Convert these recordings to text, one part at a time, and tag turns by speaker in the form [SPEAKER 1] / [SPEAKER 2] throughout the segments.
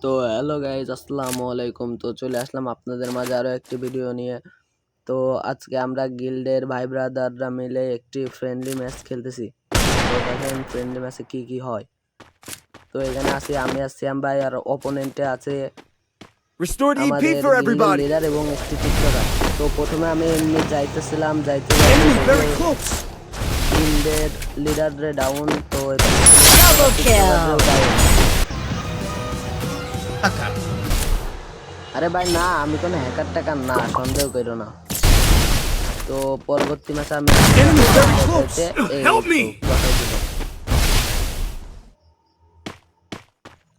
[SPEAKER 1] তো hello guys, আসসালামু আলাইকুম। তো চলে আসলাম আপনাদের মাঝে আরও একটি ভিডিও নিয়ে। তো আজকে আমরা গিল্ডের ভাই ব্রাদাররা মিলে একটি ফ্রেন্ডলি ম্যাচ খেলতেছি। তো দেখেন ফ্রেন্ডলি ম্যাচে কি কি হয়। তো এখানে আছি আমি আর শ্যাম ভাই, আর অপোনেন্টে আছে আমাদের গিল্ডের লিডার এবং একটি টিকটকার। তো প্রথমে আমি এমনি যাইতেছিলাম, গিল্ডের লিডারে ডাউন। তো আরে ভাই না, আমি কোনো হ্যাকার টাকার না, সন্দেহ করো না। তো পরবর্তী ম্যাচে আমি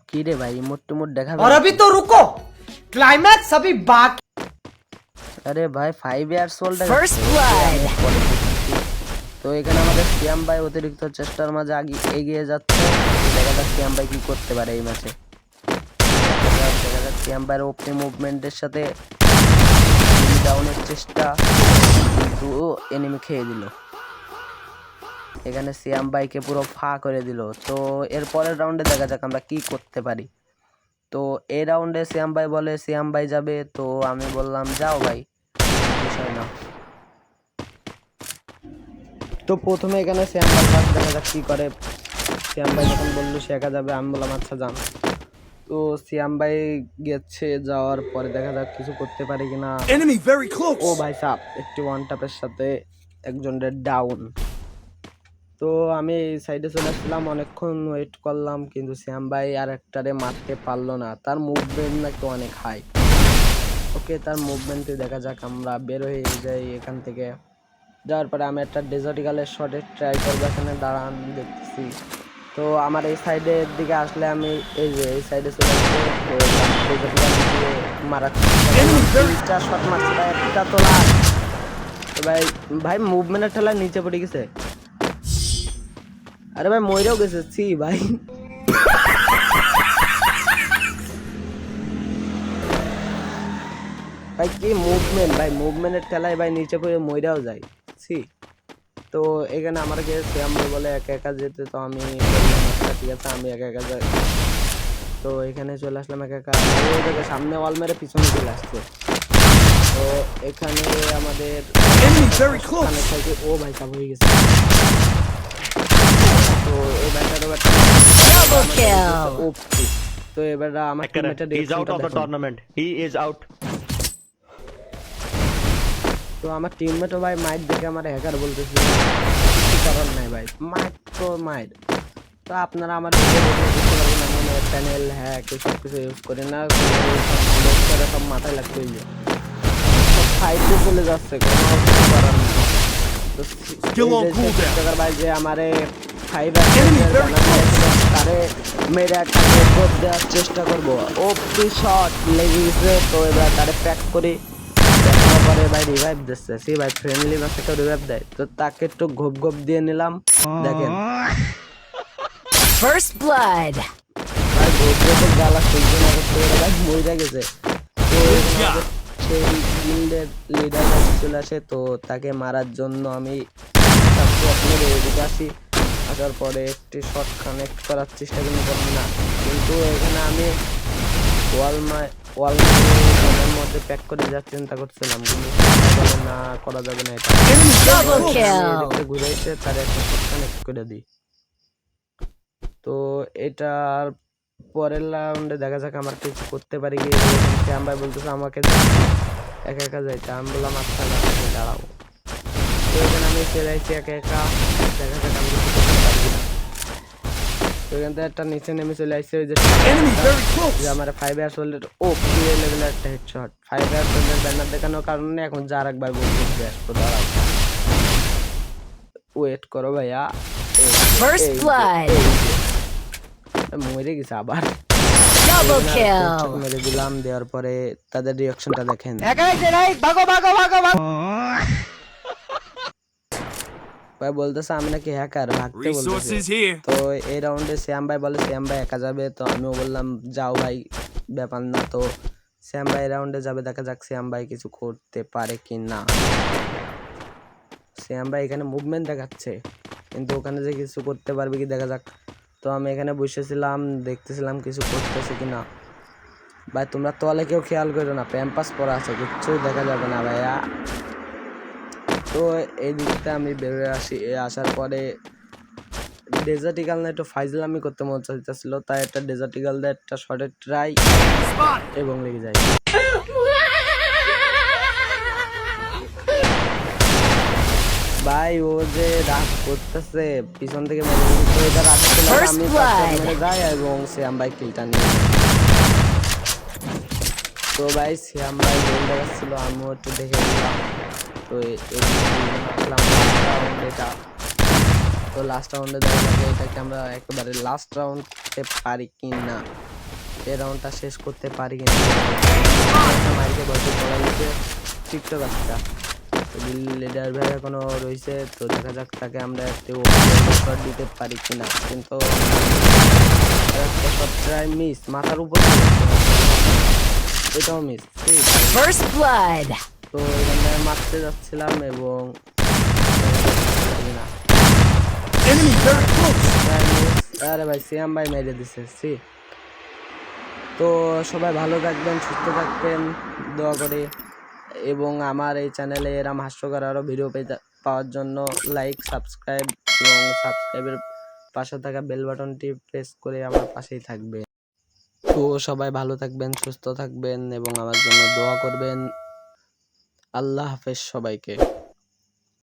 [SPEAKER 1] কি রে ভাই, ইমোট টিমোট দেখাবে?
[SPEAKER 2] और अभी तो रुको, क्लाइमैक्स अभी बाकी।
[SPEAKER 1] আরে ভাই 5 ইয়ার্স ওল্ড ফার্স্ট ব্লাড। তো এখানে আমাদের শ্যাম ভাই অতিরিক্ত চেষ্টার মাঝে এগিয়ে যাচ্ছে। দেখা যাক শ্যাম ভাই কি করতে পারে এই ম্যাচে। দেখা যাক শ্যাম ভাইয়ের ওপেন মুভমেন্টের সাথে ডাউনের চেষ্টা, কিন্তু এনিমি খেয়ে দিল। এখানে শ্যাম ভাইকে পুরো ফা করে দিল। তো এর পরের রাউন্ডে দেখা যাক আমরা কি করতে পারি। তো এই রাউন্ডে শ্যাম ভাই বলে শ্যাম ভাই যাবে, তো আমি বললাম যাও ভাই, বিষয় না। তো প্রথমে এখানে শ্যাম ভাই দেখা যাক কি করে। শ্যাম ভাই যখন বললো সে একা যাবে, আমি বললাম আচ্ছা যান। তো শ্যাম ভাই গেছে, যাওয়ার পরে দেখা যাক কিছু করতে পারে কিনা। ও ভাই সাপ, একটি ওয়ান টাপের সাথে একজনের ডাউন। তো আমি এই সাইডে চলে আসলাম, অনেকক্ষণ ওয়েট করলাম, কিন্তু শ্যাম ভাই আর একটারে মারতে পারলো না। তার মুভমেন্ট নাকি অনেক হাই। ওকে, তার মুভমেন্টে দেখা যাক আমরা বের হয়ে যাই এখান থেকে। যাওয়ার পরে আমি একটা ডেজার্টিক্যালের শটে ট্রাই করবো, এখানে দাঁড়ান দেখতেছি। তো আমার এই সাইডের দিকে আসলে আমি এই যে এই সাইডে চলে আসলে মারার শট মারছি ভাই, একটা তোলা। ভাই ভাই মুভমেন্টের ঠেলায় নিচে পড়ে গেছে। আরে ভাই মইরেও গেছে, ছি ভাই। ভাই কি মুভমেন্ট, ভাই মুভমেন্টের ঠেলায় ভাই নিচে পড়ে মইরাও যায়, ছি। তো এখানে আমার কাছে শ্যাম ভাই বলে একা একা যেতে, তো আমি ঠিক আছে আমি একা একা যাই। তো এখানে চলে আসলাম একা একা, সামনে ওয়াল মেরে পিছনে চলে আসছে। তো এখানে আমাদের ও ভাই কাব হয়ে গেছে। তো এই ব্যাটারও তো এবার আমার টিমমেটের তো আমার টিমমেটও ভাই মাইট দেখে আমার হ্যাকার বলতেছে, কিছু করার নাই ভাই, মাইট তো মাইট। তো আপনারা আমার চ্যানেল হ্যাক এসব কিছু ইউজ করে না, সব মাথায় লাগতে হয়ে যায়, সব ফাইটে চলে যাচ্ছে, কোনো কিছু করার নেই। তো ভাই যে আমারে তারে মেরে একটা দেওয়ার চেষ্টা করবো, ও শট লেগে গেছে। তো এবার তারে প্যাক করি, পরে ভাই রিভাইভ দিচ্ছে। সে ভাই ফ্রেন্ডলি ম্যাচে কেউ রিভাইভ দেয়, তো তাকে একটু ঘুপ ঘুপ দিয়ে নিলাম। দেখেন ফার্স্ট ব্লাড ভাই, ঘুপ ঘুপে জ্বালা সহ্য না করতে পারে ভাই মরে গেছে। তো সেই গিল্ডের লিডার চলে আসে, তো তাকে মারার জন্য আমি আপনার এদিকে আসি। আসার পরে একটি শট কানেক্ট করার চেষ্টা করি না, কিন্তু এখানে আমি ওয়ালের মধ্যে প্যাক করে যাওয়ার চিন্তা করছিলাম, কিন্তু না করা যাবে না, এটা ঘুরে এসে তার একটা শট কানেক্ট করে দিই। তো এটার পরের রাউন্ডে দেখা যাক আমার কিছু করতে পারি কি। শ্যাম ভাই বলতেছে আমাকে একা একা যাইতে, আমি বললাম আচ্ছা দাঁড়াও। তো এখানে আমি চলে আসছি একা একা, দেখা যাক আমি কিছু করতে পারবি না। তো এখান থেকে একটা নিচে নেমে চলে আসছে, ওই যে আমার 5 ইয়ার্স ওল্ডের ও প্রিয় লেভেলের একটা হেডশট। 5 ইয়ার্স ওল্ডের ব্যানার দেখানোর কারণে এখন যার একবার বলতে আসবো, দাঁড়াও ওয়েট করো ভাইয়া। ফার্স্ট ব্লাড মরে গেছে আবার, মেরে দিলাম। দেওয়ার পরে তাদের রিঅ্যাকশনটা দেখেন। ভাই বলতেছে আমি নাকি হ্যাকার, ভাগতে বলতেছে। তো এই রাউন্ডে শ্যাম ভাই বলে শ্যাম ভাই একা যাবে, তো আমিও বললাম যাও ভাই, ব্যাপার না। তো শ্যাম ভাই রাউন্ডে যাবে, দেখা যাক শ্যাম ভাই কিছু করতে পারে কি না। শ্যাম ভাই এখানে মুভমেন্ট দেখাচ্ছে, কিন্তু ওখানে যে কিছু করতে পারবে কি দেখা যাক। তো আমি এখানে বসেছিলাম, দেখতেছিলাম কিছু করতেছে কিনা। ভাই তোমরা তলে কেউ খেয়াল করো না, প্যাম্পাস পরা আছে, কিচ্ছুই দেখা যাবে না ভাইয়া। তো এই দিকটা আমি বেরোয় আসি, আসার পরে ডেজার্ট ইগাল না একটু ফাইজলামি করতে মন চাইতেছিল, তাই একটা ডেজার্ট ইগাল দিয়ে একটা শর্টের ট্রাই এবং লেগে যায়। ভাই ও যে রাগ করতেছে পিছন থেকে মেরে আমি মেরে যাই এবং শ্যাম ভাই কিলটা নিয়ে। তো ভাই শ্যাম ভাই গোল দেখাচ্ছিল, আমিও একটু দেখে নিলাম। তো এটা তো লাস্ট রাউন্ডে দেখা যাবে এটাকে আমরা একেবারে লাস্ট রাউন্ড করতে পারি কি না, এই রাউন্ডটা শেষ করতে পারি কিনা। মাইকে বসে পড়া গেছে টিকটক একটা লিডার ভাই এখনো রয়েছে, তো দেখা যাক তাকে আমরা একটু দিতে পারি কিনা। কিন্তু ট্রাই মিস, মাথার উপর এটাও মিস। তো এখানে মারতে যাচ্ছিলাম এবং আরে ভাই শ্যাম ভাই মেরে দিছে। তো সবাই ভালো থাকবেন, সুস্থ থাকবেন দোয়া করে, এবং আমার এই চ্যানেলে এরম হাস্যকর আরও ভিডিও পাওয়ার জন্য লাইক, সাবস্ক্রাইব এবং সাবস্ক্রাইবের পাশে থাকা বেল বাটনটি প্রেস করে আমার পাশেই থাকবে। তো সবাই ভালো থাকবেন, সুস্থ থাকবেন এবং আমার জন্য দোয়া করবেন। আল্লাহ হাফেজ সবাইকে।